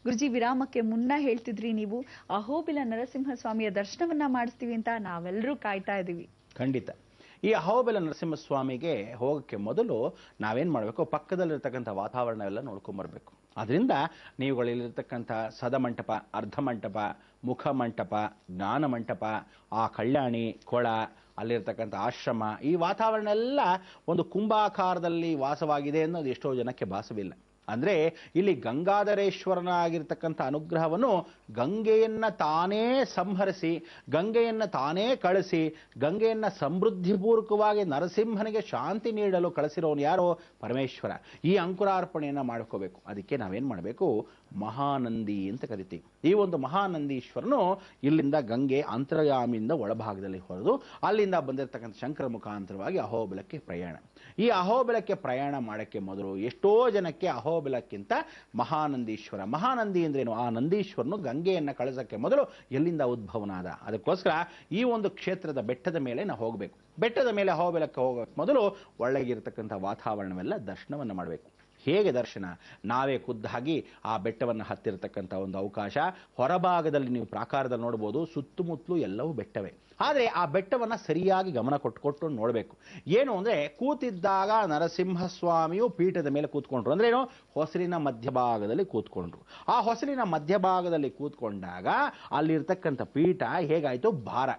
ಗುರುಜಿ, ವಿರಾಮಕ್ಕೆ ಮುನ್ನ ಹೇಳ್ತಿದ್ರಿ ನೀವು ಅಹೋಬಿಲ ನರಸಿಂಹಸ್ವಾಮಿಯ ದರ್ಶನವನ್ನ ಮಾಡಿಸ್ತೀವಿ ಅಂತ. ನಾವೆಲ್ಲರೂ ಕಾಯ್ತಾ ಇದೀವಿ. ಖಂಡಿತ. ಈ ಅಹೋಬಿಲ ನರಸಿಂಹಸ್ವಾಮಿಗೆ ಹೋಗಕ್ಕೆ ಮೊದಲು ನಾವೇನ್ ಮಾಡಬೇಕು, ಪಕ್ಕದಲ್ಲಿರ್ತಕ್ಕಂಥ ವಾತಾವರಣ ಎಲ್ಲ ನೋಡ್ಕೊಂಡ್ಬರ್ಬೇಕು. ಅದರಿಂದ ನೀವುಗಳಲ್ಲಿರ್ತಕ್ಕಂಥ ಸದಮಂಟಪ, ಅರ್ಧಮಂಟಪ, ಮುಖಮಂಟಪ, ಜ್ಞಾನ ಮಂಟಪ, ಆ ಕಲ್ಯಾಣಿ ಕೊಳ, ಅಲ್ಲಿರ್ತಕ್ಕಂಥ ಆಶ್ರಮ, ಈ ವಾತಾವರಣ ಎಲ್ಲ ಒಂದು ಕುಂಭಾಕಾರದಲ್ಲಿ ವಾಸವಾಗಿದೆ ಅನ್ನೋದು ಎಷ್ಟೋ ಜನಕ್ಕೆ ಭಾಸವಿಲ್ಲ. ಅಂದ್ರೆ ಇಲ್ಲಿ ಗಂಗಾಧರೇಶ್ವರನಾಗಿರ್ತಕ್ಕಂಥ ಅನುಗ್ರಹವನ್ನು ಗಂಗೆಯನ್ನ ತಾನೇ ಸಂಹರಿಸಿ, ಗಂಗೆಯನ್ನ ತಾನೇ ಕಳಿಸಿ, ಗಂಗೆಯನ್ನ ಸಮೃದ್ಧಿಪೂರ್ವಕವಾಗಿ ನರಸಿಂಹನಿಗೆ ಶಾಂತಿ ನೀಡಲು ಕಳಿಸಿರೋನು ಯಾರೋ? ಪರಮೇಶ್ವರ. ಈ ಅಂಕುರಾರ್ಪಣೆಯನ್ನ ಮಾಡ್ಕೋಬೇಕು. ಅದಕ್ಕೆ ನಾವೇನ್ ಮಾಡಬೇಕು, ಮಹಾನಂದಿ ಅಂತ ಕರಿತೀವಿ. ಈ ಒಂದು ಮಹಾನಂದೀಶ್ವರನು ಇಲ್ಲಿಂದ ಗಂಗೆ ಅಂತರ್ಯಾಮಿಯಿಂದ ಒಳಭಾಗದಲ್ಲಿ ಹೊರದು ಅಲ್ಲಿಂದ ಬಂದಿರತಕ್ಕಂಥ ಶಂಕರ ಮುಖಾಂತರವಾಗಿ ಅಹೋಬಿಲಕ್ಕೆ ಪ್ರಯಾಣ. ಈ ಅಹೋಬಿಲಕ್ಕೆ ಪ್ರಯಾಣ ಮಾಡಕ್ಕೆ ಮೊದಲು ಎಷ್ಟೋ ಜನಕ್ಕೆ ಅಹೋಬಿಲಕ್ಕಿಂತ ಮಹಾನಂದೀಶ್ವರ, ಮಹಾನಂದಿ ಅಂದ್ರೇನು, ಆ ನಂದೀಶ್ವರನು ಗಂಗೆಯನ್ನ ಕಳಿಸಕ್ಕೆ ಮೊದಲು ಎಲ್ಲಿಂದ ಉದ್ಭವನಾದ. ಅದಕ್ಕೋಸ್ಕರ ಈ ಒಂದು ಕ್ಷೇತ್ರದ ಬೆಟ್ಟದ ಮೇಲೆ ನಾವು ಹೋಗಬೇಕು. ಬೆಟ್ಟದ ಮೇಲೆ ಅಹೋಬಿಲಕ್ಕೆ ಹೋಗೋಕೆ ಮೊದಲು ಒಳಗಿರತಕ್ಕಂಥ ವಾತಾವರಣವೆಲ್ಲ ದರ್ಶನವನ್ನು ಮಾಡಬೇಕು. ಹೇಗೆ ದರ್ಶನ? ನಾವೇ ಖುದ್ದಾಗಿ ಆ ಬೆಟ್ಟವನ್ನು ಹತ್ತಿರತಕ್ಕಂಥ ಒಂದು ಅವಕಾಶ. ಹೊರಭಾಗದಲ್ಲಿ ನೀವು ಪ್ರಾಕಾರದಲ್ಲಿ ನೋಡ್ಬೋದು, ಸುತ್ತಮುತ್ತಲೂ ಎಲ್ಲವೂ ಬೆಟ್ಟವೇ. ಆದರೆ ಆ ಬೆಟ್ಟವನ್ನು ಸರಿಯಾಗಿ ಗಮನ ಕೊಟ್ಟು ನೋಡಬೇಕು. ಏನು ಅಂದರೆ, ಕೂತಿದ್ದಾಗ ನರಸಿಂಹಸ್ವಾಮಿಯು ಪೀಠದ ಮೇಲೆ ಕೂತ್ಕೊಂಡ್ರು. ಅಂದ್ರೇನು? ಹೊಸಲಿನ ಮಧ್ಯಭಾಗದಲ್ಲಿ ಕೂತ್ಕೊಂಡ್ರು. ಆ ಹೊಸಲಿನ ಮಧ್ಯಭಾಗದಲ್ಲಿ ಕೂತ್ಕೊಂಡಾಗ ಅಲ್ಲಿರ್ತಕ್ಕಂಥ ಪೀಠ ಹೇಗಾಯಿತು? ಭಾರ,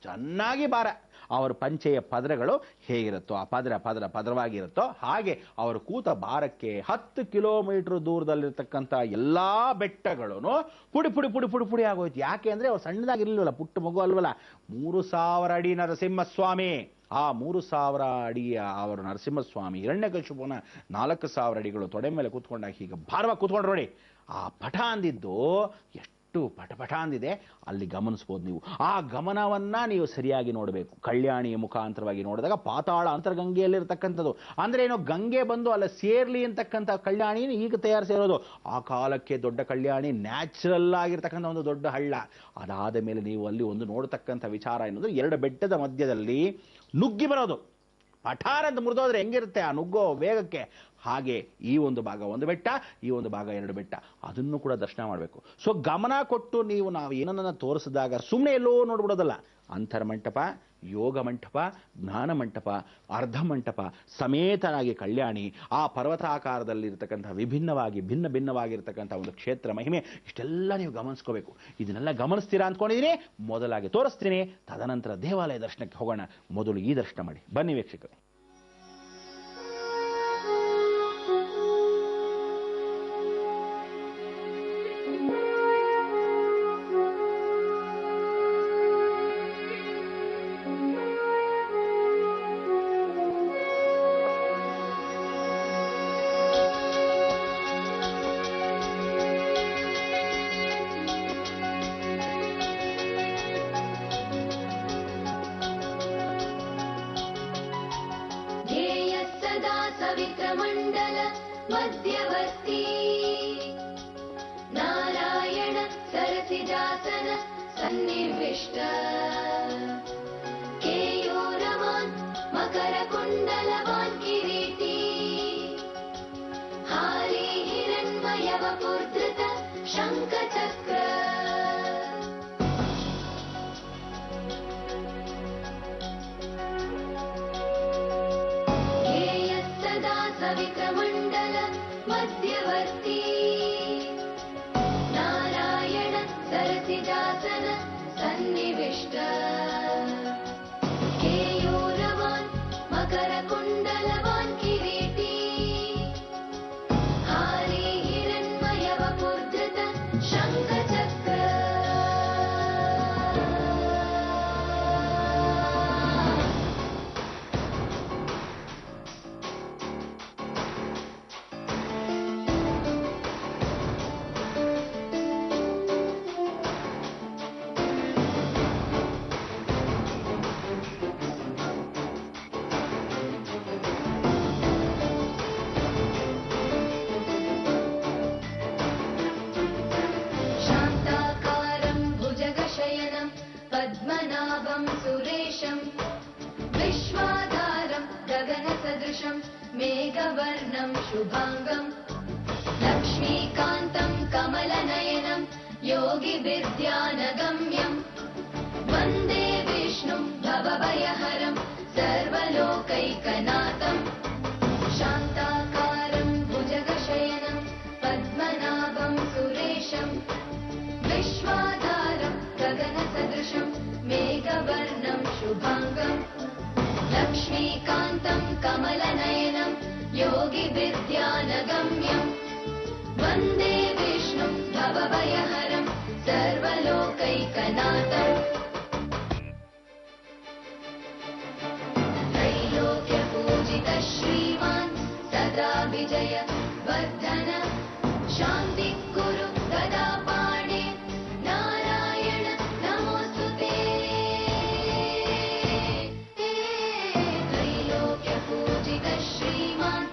ಚೆನ್ನಾಗಿ ಭಾರ. ಅವರ ಪಂಚೆಯ ಪದರಗಳು ಹೇಗಿರುತ್ತೋ, ಆ ಪದರವಾಗಿರುತ್ತೋ ಹಾಗೆ ಅವರು ಕೂತ ಭಾರಕ್ಕೆ 10 ಕಿಲೋಮೀಟರ್ ದೂರದಲ್ಲಿರ್ತಕ್ಕಂಥ ಎಲ್ಲಾ ಬೆಟ್ಟಗಳನ್ನು ಪುಡಿ ಆಗೋಯ್ತು. ಯಾಕೆ ಅಂದ್ರೆ ಅವ್ರು ಸಣ್ಣದಾಗಿರ್ಲಿಲ್ವಲ್ಲ, ಪುಟ್ಟ ಮಗು ಅಲ್ವಲ್ಲ. 3000 ಅಡಿ ನರಸಿಂಹಸ್ವಾಮಿ. ಆ 3000 ಅಡಿಯ ಅವರ ನರಸಿಂಹಸ್ವಾಮಿ ಹಿರಣ್ಯಕಶಿಪುನ 4000 ಅಡಿಗಳು ತೊಡೆ ಮೇಲೆ ಕೂತ್ಕೊಂಡಾಗ ಹೀಗೆ ಭಾರವಾಗಿ ಕೂತ್ಕೊಂಡ್ರು ನೋಡಿ. ಆ ಪಠ ಅಂದಿದ್ದು ಎಷ್ಟು ಪಟಪಟ ಅಂದಿದೆ, ಅಲ್ಲಿ ಗಮನಿಸ್ಬೋದು ನೀವು. ಆ ಗಮನವನ್ನ ನೀವು ಸರಿಯಾಗಿ ನೋಡಬೇಕು. ಕಲ್ಯಾಣಿಯ ಮುಖಾಂತರವಾಗಿ ನೋಡಿದಾಗ ಪಾತಾಳ ಅಂತರ್ಗಂಗೆಯಲ್ಲಿರ್ತಕ್ಕಂಥದ್ದು. ಅಂದ್ರೆ ಏನೋ, ಗಂಗೆ ಬಂದು ಅಲ್ಲ ಸೇರ್ಲಿ ಅಂತಕ್ಕಂಥ ಕಲ್ಯಾಣಿ ಈಗ ತಯಾರಿಸಿರೋದು. ಆ ಕಾಲಕ್ಕೆ ದೊಡ್ಡ ಕಲ್ಯಾಣಿ, ನ್ಯಾಚುರಲ್ ಆಗಿರ್ತಕ್ಕಂಥ ಒಂದು ದೊಡ್ಡ ಹಳ್ಳ. ಅದಾದ ಮೇಲೆ ನೀವು ಅಲ್ಲಿ ಒಂದು ನೋಡತಕ್ಕಂಥ ವಿಚಾರ ಏನಂದ್ರೆ, 2 ಬೆಟ್ಟದ ಮಧ್ಯದಲ್ಲಿ ನುಗ್ಗಿ ಬರೋದು. ಪಠಾರ ಅಂತ ಮುರಿದೋದ್ರೆ ಹೆಂಗಿರುತ್ತೆ ಆ ನುಗ್ಗೋ ವೇಗಕ್ಕೆ, ಹಾಗೆ ಈ ಒಂದು ಭಾಗ ಒಂದು ಬೆಟ್ಟ, ಈ ಒಂದು ಭಾಗ 2 ಬೆಟ್ಟ. ಅದನ್ನು ಕೂಡ ದರ್ಶನ ಮಾಡಬೇಕು. ಸೊ ಗಮನ ಕೊಟ್ಟು ನಾವು ಏನನ್ನ ತೋರಿಸಿದಾಗ ಸುಮ್ಮನೆ ಎಲ್ಲೋ ನೋಡ್ಬಿಡೋದಲ್ಲ. ಅಂತರ್ಮಂಟಪ, ಯೋಗ ಮಂಟಪ, ಜ್ಞಾನ ಮಂಟಪ, ಅರ್ಧ ಮಂಟಪ ಸಮೇತನಾಗಿ ಕಲ್ಯಾಣಿ, ಆ ಪರ್ವತಾಕಾರದಲ್ಲಿರ್ತಕ್ಕಂಥ ಭಿನ್ನ ಭಿನ್ನವಾಗಿರ್ತಕ್ಕಂಥ ಒಂದು ಕ್ಷೇತ್ರ ಮಹಿಮೆ, ಇಷ್ಟೆಲ್ಲ ನೀವು ಗಮನಿಸ್ಕೋಬೇಕು. ಇದನ್ನೆಲ್ಲ ಗಮನಿಸ್ತೀರಾ ಅಂದ್ಕೊಂಡಿದ್ದೀನಿ. ಮೊದಲಾಗಿ ತೋರಿಸ್ತೀನಿ, ತದನಂತರ ದೇವಾಲಯ ದರ್ಶನಕ್ಕೆ ಹೋಗೋಣ. ಮೊದಲು ಈ ದರ್ಶನ ಮಾಡಿ ಬನ್ನಿ ವೀಕ್ಷಕರು. पवित्रमण्डल मध्यवर्ती नारायण सरसिजासन सन्निविष्ट केयूरवान् मकरकुण्डलवान् किरीटी हारी हिरण्मयवपुर्धृत शङ्खचक्र पवित्रमण्डल मध्यवर्ती नारायण सरसिजासन सन्निविष्ट केयूरवान् मकरकुण्डलवान् किरीटी हारी हिरण्मयवपुर्धृत शङ्खचक्र पद्मनाभं सुरेशं विश्वाधारं गगनसदृशं मेघवर्णं शुभांगं लक्ष्मीकान्तं कमलनयनं योगिविद्यानगम्यम् वन्दे विष्णुं भवभयहरं सर्वलोकैकनाथम् शान्ताकारं भुजगशयनं पद्मनाभं सुरेशं विश्वाधारं गगनसदृशं मेघवर्णं शुभाङ्गं लक्ष्मीकान्तं कमलनयनं योगिविद्यानगम्यम् वन्दे विष्णुं भवभयहरं सर्वलोकैकनाथम् त्रैलोक्यपूजितः श्रीमान् सदा विजय वर्धन शान्तिः कुरु गदा पाणे नारायण नमोऽस्तुते त्रैलोक्यपूजितः श्रीमान्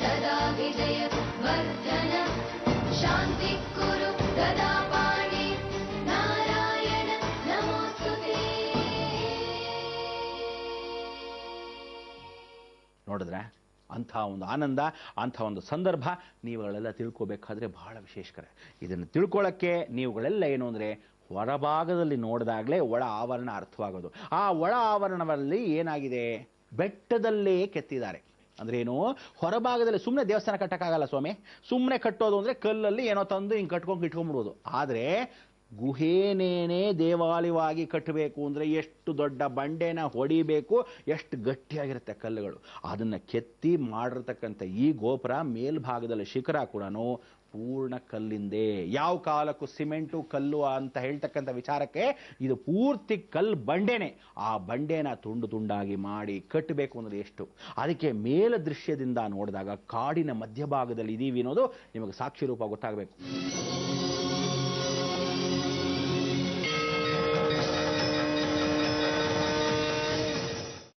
सदा विजय वर्धन शान्तिः कुरु गदा पाणे नारायण नमोऽस्तुते ನೋಡಿದ್ರೆ ಅಂಥ ಒಂದು ಆನಂದ, ಅಂಥ ಒಂದು ಸಂದರ್ಭ ನೀವುಗಳೆಲ್ಲ ತಿಳ್ಕೋಬೇಕಾದ್ರೆ ಬಹಳ ವಿಶೇಷಕರ. ಇದನ್ನು ತಿಳ್ಕೊಳ್ಳೋಕ್ಕೆ ನೀವುಗಳೆಲ್ಲ ಏನು ಅಂದರೆ ಹೊರಭಾಗದಲ್ಲಿ ನೋಡಿದಾಗಲೇ ಒಳ ಆವರಣ ಅರ್ಥವಾಗೋದು. ಆ ಒಳ ಆವರಣದಲ್ಲಿ ಏನಾಗಿದೆ, ಬೆಟ್ಟದಲ್ಲೇ ಕೆತ್ತಿದ್ದಾರೆ. ಅಂದ್ರೇನು, ಹೊರಭಾಗದಲ್ಲಿ ಸುಮ್ಮನೆ ದೇವಸ್ಥಾನ ಕಟ್ಟಕ್ಕಾಗಲ್ಲ ಸ್ವಾಮಿ. ಸುಮ್ಮನೆ ಕಟ್ಟೋದು ಅಂದರೆ ಕಲ್ಲಲ್ಲಿ ಏನೋ ತಂದು ಹಿಂಗೆ ಕಟ್ಕೊಂಡು ಇಟ್ಕೊಂಡ್ಬಿಡೋದು. ಆದರೆ ಗುಹೇನೇನೆ ದೇವಾಲಯವಾಗಿ ಕಟ್ಟಬೇಕು ಅಂದರೆ ಎಷ್ಟು ದೊಡ್ಡ ಬಂಡೆನ ಹೊಡಿಬೇಕು, ಎಷ್ಟು ಗಟ್ಟಿಯಾಗಿರುತ್ತೆ ಕಲ್ಲುಗಳು. ಅದನ್ನು ಕೆತ್ತಿ ಮಾಡಿರ್ತಕ್ಕಂಥ ಈ ಗೋಪುರ ಮೇಲ್ಭಾಗದಲ್ಲಿ ಶಿಖರ ಕೂಡ ಪೂರ್ಣ ಕಲ್ಲಿಂದೇ. ಯಾವ ಕಾಲಕ್ಕೂ ಸಿಮೆಂಟು ಕಲ್ಲು ಅಂತ ಹೇಳ್ತಕ್ಕಂಥ ವಿಚಾರಕ್ಕೆ ಇದು ಪೂರ್ತಿ ಕಲ್ಲು ಬಂಡೆನೆ. ಆ ಬಂಡೆನ ತುಂಡು ತುಂಡಾಗಿ ಮಾಡಿ ಕಟ್ಟಬೇಕು ಅಂದರೆ ಎಷ್ಟು. ಅದಕ್ಕೆ ಮೇಲ ದೃಶ್ಯದಿಂದ ನೋಡಿದಾಗ ಕಾಡಿನ ಮಧ್ಯಭಾಗದಲ್ಲಿ ಇದೀವಿ ಅನ್ನೋದು ನಿಮಗೆ ಸಾಕ್ಷಿ ರೂಪ ಗೊತ್ತಾಗಬೇಕು.